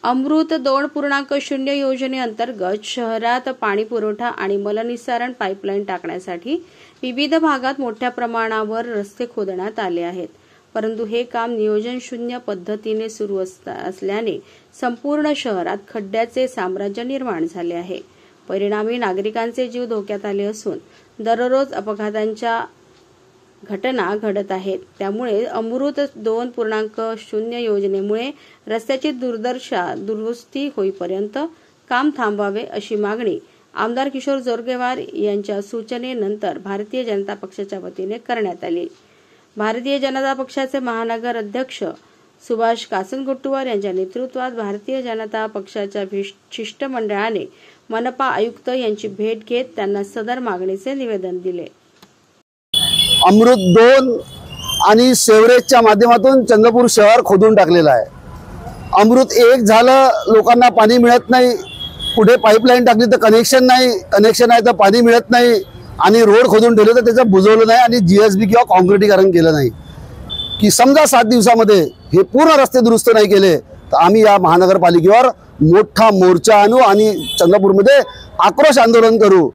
अमृत 2.0 योजनेअंतर्गत शहरात पाणी पुरवठा आणि मलनिस्सारण पाईपलाईन टाकण्यासाठी विविध भागात मोठ्या प्रमाणावर रस्ते खोदण्यात आले आहेत। परंतु हे काम नियोजन शून्य पद्धतीने सुरू असल्याने संपूर्ण शहरात खड्ड्याचे साम्राज्य निर्माण झाले आहे। परिणामी नागरिकांचे जीव धोक्यात आले असून दररोज अपघातांच्या घटना घडत आहेत। त्यामुळे अमृत 2.0 योजनेमुळे रस्त्याची दुरुस्ती होईपर्यंत काम थांबवावे अशी मागणी आमदार किशोर जोरगेवार यांच्या सूचनेनंतर भारतीय जनता पक्षाच्या वतीने करण्यात आली। भारतीय जनता पक्षाचे महानगर अध्यक्ष सुभाष कासनगोट्टीवार यांच्या नेतृत्वात भारतीय जनता पक्षाच्या शिष्टमंडळाने मनपा आयुक्त यांची भेट घेत त्यांना सदर मागणीचे निवेदन दिले। अमृत 2 आणि सेवरेजच्या माध्यमातून चंद्रपूर शहर खोदून टाकलेलं आहे। अमृत 1 झालं, लोकांना पाणी मिळत नाही, पुढे पाईपलाईन टाकली तर कनेक्शन आहे तर पाणी मिळत नाही, आणि रोड खोदून ठेवले तर त्याचं बुजवलं नाही आणि जीएसबी किंवा कॉन्क्रिटीकरण केलं नाही। की समजा 7 दिवसामध्ये हे पूर्ण रस्ते दुरुस्त नाही केले तर आम्ही या महानगरपालिकेवर मोठा मोर्चा आणू आणि चंद्रपूरमध्ये आक्रोश आंदोलन करू।